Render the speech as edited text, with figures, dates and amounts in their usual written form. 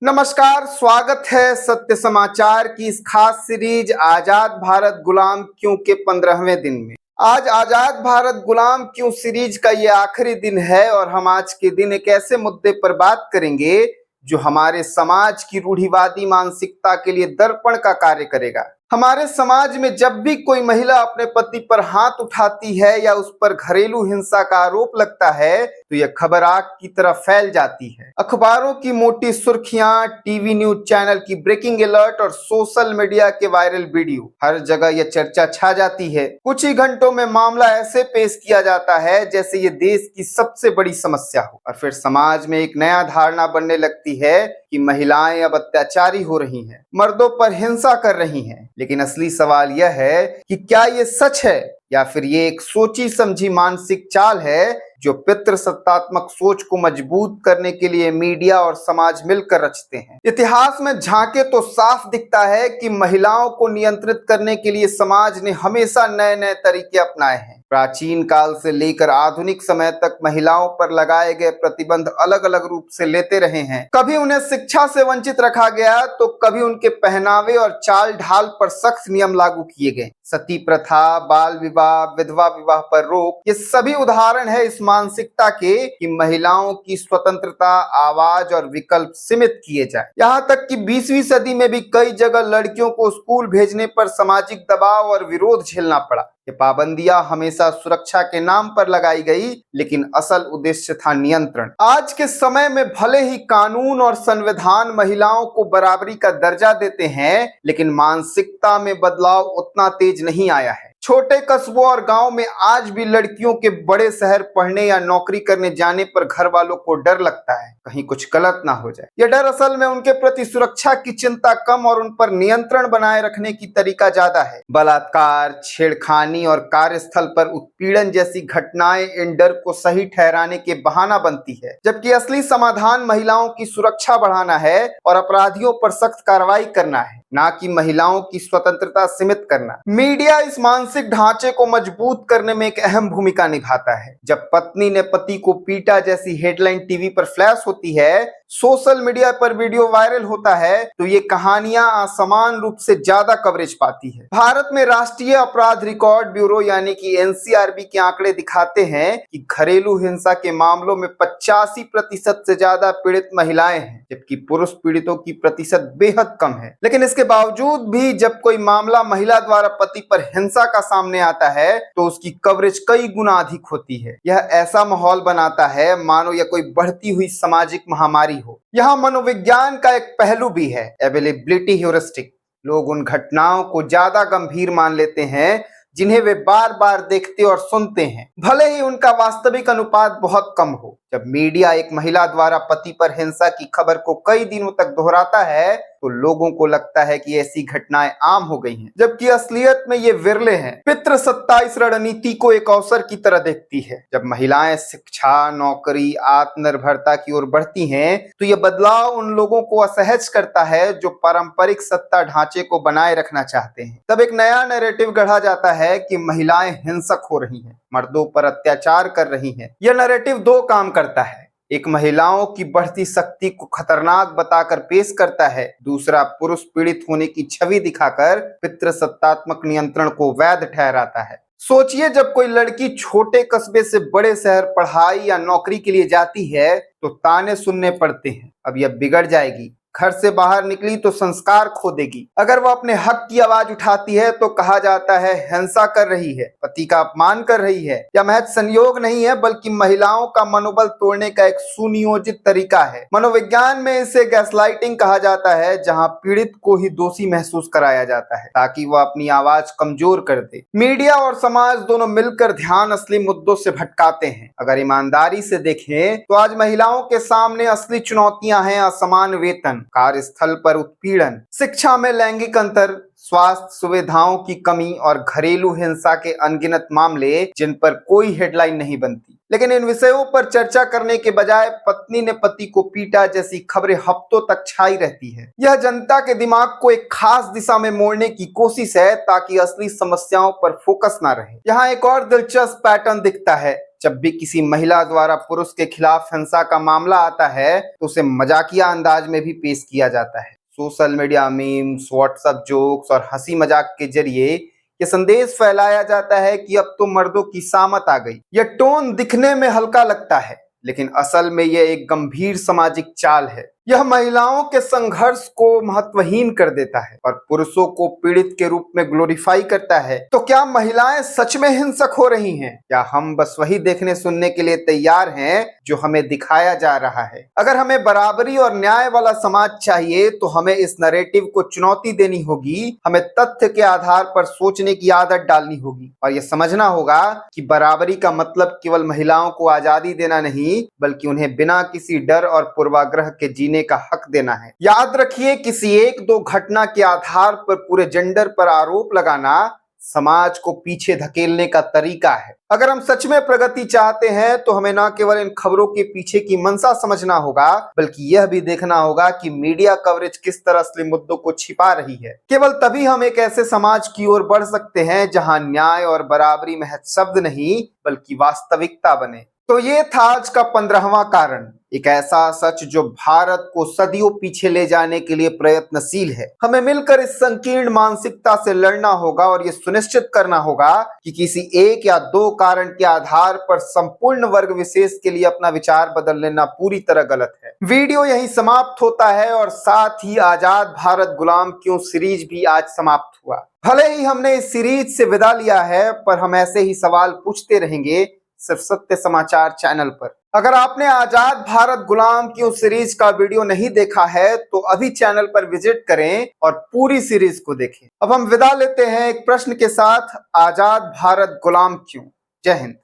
नमस्कार, स्वागत है सत्य समाचार की इस खास सीरीज आजाद भारत गुलाम क्यों के 15वें दिन में। आज आजाद भारत गुलाम क्यों सीरीज का ये आखिरी दिन है और हम आज के दिन एक ऐसे मुद्दे पर बात करेंगे जो हमारे समाज की रूढ़िवादी मानसिकता के लिए दर्पण का कार्य करेगा। हमारे समाज में जब भी कोई महिला अपने पति पर हाथ उठाती है या उस पर घरेलू हिंसा का आरोप लगता है तो यह खबर आग की तरह फैल जाती है। अखबारों की मोटी सुर्खियां, टीवी न्यूज चैनल की ब्रेकिंग अलर्ट और सोशल मीडिया के वायरल वीडियो, हर जगह यह चर्चा छा जाती है। कुछ ही घंटों में मामला ऐसे पेश किया जाता है जैसे ये देश की सबसे बड़ी समस्या हो और फिर समाज में एक नया धारणा बनने लगती है कि महिलाएं अब अत्याचारी हो रही हैं, मर्दों पर हिंसा कर रही हैं। लेकिन असली सवाल यह है कि क्या ये सच है या फिर ये एक सोची समझी मानसिक चाल है जो पितृसत्तात्मक सोच को मजबूत करने के लिए मीडिया और समाज मिलकर रचते हैं। इतिहास में झांके तो साफ दिखता है कि महिलाओं को नियंत्रित करने के लिए समाज ने हमेशा नए नए तरीके अपनाए हैं। प्राचीन काल से लेकर आधुनिक समय तक महिलाओं पर लगाए गए प्रतिबंध अलग अलग रूप से लेते रहे हैं। कभी उन्हें शिक्षा से वंचित रखा गया तो कभी उनके पहनावे और चाल ढाल पर सख्त नियम लागू किए गए। सती प्रथा, बाल विवाह, विधवा विवाह पर रोक, ये सभी उदाहरण है इस मानसिकता के कि महिलाओं की स्वतंत्रता, आवाज और विकल्प सीमित किए जाए। यहाँ तक कि 20वीं सदी में भी कई जगह लड़कियों को स्कूल भेजने पर सामाजिक दबाव और विरोध झेलना पड़ा। ये पाबंदियां हमेशा सुरक्षा के नाम पर लगाई गई, लेकिन असल उद्देश्य था नियंत्रण। आज के समय में भले ही कानून और संविधान महिलाओं को बराबरी का दर्जा देते हैं, लेकिन मानसिकता में बदलाव उतना तेज नहीं आया है। छोटे कस्बों और गांव में आज भी लड़कियों के बड़े शहर पढ़ने या नौकरी करने जाने पर घर वालों को डर लगता है कहीं कुछ गलत ना हो जाए। यह डर असल में उनके प्रति सुरक्षा की चिंता कम और उन पर नियंत्रण बनाए रखने की तरीका ज्यादा है। बलात्कार, छेड़खानी और कार्यस्थल पर उत्पीड़न जैसी घटनाएं इन डर को सही ठहराने के बहाना बनती है, जबकि असली समाधान महिलाओं की सुरक्षा बढ़ाना है और अपराधियों पर सख्त कार्रवाई करना है, ना कि महिलाओं की स्वतंत्रता सीमित करना। मीडिया इस मानसिक ढांचे को मजबूत करने में एक अहम भूमिका निभाता है। जब पत्नी ने पति को पीटा जैसी हेडलाइन टीवी पर फ्लैश होती है, सोशल मीडिया पर वीडियो वायरल होता है, तो ये कहानियां असमान रूप से ज्यादा कवरेज पाती है। भारत में राष्ट्रीय अपराध रिकॉर्ड ब्यूरो यानी कि एनसीआरबी के आंकड़े दिखाते हैं कि घरेलू हिंसा के मामलों में 85% से ज्यादा पीड़ित महिलाएं हैं, जबकि पुरुष पीड़ितों की प्रतिशत बेहद कम है। लेकिन इसके बावजूद भी जब कोई मामला महिला द्वारा पति पर हिंसा का सामने आता है तो उसकी कवरेज कई गुना अधिक होती है। यह ऐसा माहौल बनाता है मानो यह कोई बढ़ती हुई सामाजिक महामारी हो। यहाँ मनोविज्ञान का एक पहलू भी है, अवेलेबिलिटी ह्यूरिस्टिक। लोग उन घटनाओं को ज्यादा गंभीर मान लेते हैं जिन्हें वे बार बार देखते और सुनते हैं, भले ही उनका वास्तविक अनुपात बहुत कम हो। जब मीडिया एक महिला द्वारा पति पर हिंसा की खबर को कई दिनों तक दोहराता है तो लोगों को लगता है कि ऐसी घटनाएं आम हो गई हैं, जबकि असलियत में ये विरले हैं। पितृसत्ता इस रणनीति को एक अवसर की तरह देखती है। जब महिलाएं शिक्षा, नौकरी, आत्मनिर्भरता की ओर बढ़ती हैं तो यह बदलाव उन लोगों को असहज करता है जो पारंपरिक सत्ता ढांचे को बनाए रखना चाहते हैं। तब एक नया नैरेटिव गढ़ा जाता है कि महिलाएं हिंसक हो रही हैं, मर्दों पर अत्याचार कर रही हैं। यह नैरेटिव दो काम करता है, एक महिलाओं की बढ़ती शक्ति को खतरनाक बताकर पेश करता है, दूसरा पुरुष पीड़ित होने की छवि दिखाकर पितृसत्तात्मक नियंत्रण को वैध ठहराता है। सोचिए, जब कोई लड़की छोटे कस्बे से बड़े शहर पढ़ाई या नौकरी के लिए जाती है तो ताने सुनने पड़ते हैं, अब यह बिगड़ जाएगी, घर से बाहर निकली तो संस्कार खो देगी। अगर वह अपने हक की आवाज उठाती है तो कहा जाता है हिंसा कर रही है, पति का अपमान कर रही है। यह महज संयोग नहीं है बल्कि महिलाओं का मनोबल तोड़ने का एक सुनियोजित तरीका है। मनोविज्ञान में इसे गैसलाइटिंग कहा जाता है, जहां पीड़ित को ही दोषी महसूस कराया जाता है ताकि वह अपनी आवाज कमजोर कर दे। मीडिया और समाज दोनों मिलकर ध्यान असली मुद्दों से भटकाते हैं। अगर ईमानदारी से देखें तो आज महिलाओं के सामने असली चुनौतियां हैं असमान वेतन, कार्यस्थल पर उत्पीड़न, शिक्षा में लैंगिक अंतर, स्वास्थ्य सुविधाओं की कमी और घरेलू हिंसा के अनगिनत मामले जिन पर कोई हेडलाइन नहीं बनती। लेकिन इन विषयों पर चर्चा करने के बजाय पत्नी ने पति को पीटा जैसी खबरें हफ्तों तक छाई रहती है। यह जनता के दिमाग को एक खास दिशा में मोड़ने की कोशिश है ताकि असली समस्याओं पर फोकस ना रहे। यहाँ एक और दिलचस्प पैटर्न दिखता है। जब भी किसी महिला द्वारा पुरुष के खिलाफ हिंसा का मामला आता है तो उसे मजाकिया अंदाज में भी पेश किया जाता है। Social media memes, WhatsApp jokes और हंसी मजाक के जरिए ये संदेश फैलाया जाता है कि अब तो मर्दों की सामत आ गई। यह टोन दिखने में हल्का लगता है, लेकिन असल में यह एक गंभीर सामाजिक चाल है। यह महिलाओं के संघर्ष को महत्वहीन कर देता है और पुरुषों को पीड़ित के रूप में ग्लोरीफाई करता है। तो क्या महिलाएं सच में हिंसक हो रही हैं? या हम बस वही देखने सुनने के लिए तैयार हैं जो हमें दिखाया जा रहा है? अगर हमें बराबरी और न्याय वाला समाज चाहिए तो हमें इस नैरेटिव को चुनौती देनी होगी। हमें तथ्य के आधार पर सोचने की आदत डालनी होगी और यह समझना होगा कि बराबरी का मतलब केवल महिलाओं को आजादी देना नहीं, बल्कि उन्हें बिना किसी डर और पूर्वाग्रह के जीने का हक देना है। याद रखिए, किसी एक दो घटना के आधार पर पूरे जेंडर पर आरोप लगाना समाज को पीछे धकेलने का तरीका है। अगर हम सच में प्रगति चाहते हैं तो हमें न केवल इन खबरों के पीछे की मंशा समझना होगा, बल्कि यह भी देखना होगा कि मीडिया कवरेज किस तरह असली मुद्दों को छिपा रही है। केवल तभी हम एक ऐसे समाज की ओर बढ़ सकते हैं जहां न्याय और बराबरी महज शब्द नहीं बल्कि वास्तविकता बने। तो ये था आज का 15वां कारण, एक ऐसा सच जो भारत को सदियों पीछे ले जाने के लिए प्रयत्नशील है। हमें मिलकर इस संकीर्ण मानसिकता से लड़ना होगा और ये सुनिश्चित करना होगा कि किसी एक या दो कारण के आधार पर संपूर्ण वर्ग विशेष के लिए अपना विचार बदल लेना पूरी तरह गलत है। वीडियो यहीं समाप्त होता है और साथ ही आजाद भारत गुलाम क्यों सीरीज भी आज समाप्त हुआ। भले ही हमने इस सीरीज से विदा लिया है, पर हम ऐसे ही सवाल पूछते रहेंगे सिर्फ सत्य समाचार चैनल पर। अगर आपने आजाद भारत गुलाम क्यों सीरीज का वीडियो नहीं देखा है तो अभी चैनल पर विजिट करें और पूरी सीरीज को देखें। अब हम विदा लेते हैं एक प्रश्न के साथ, आजाद भारत गुलाम क्यों। जय हिंद।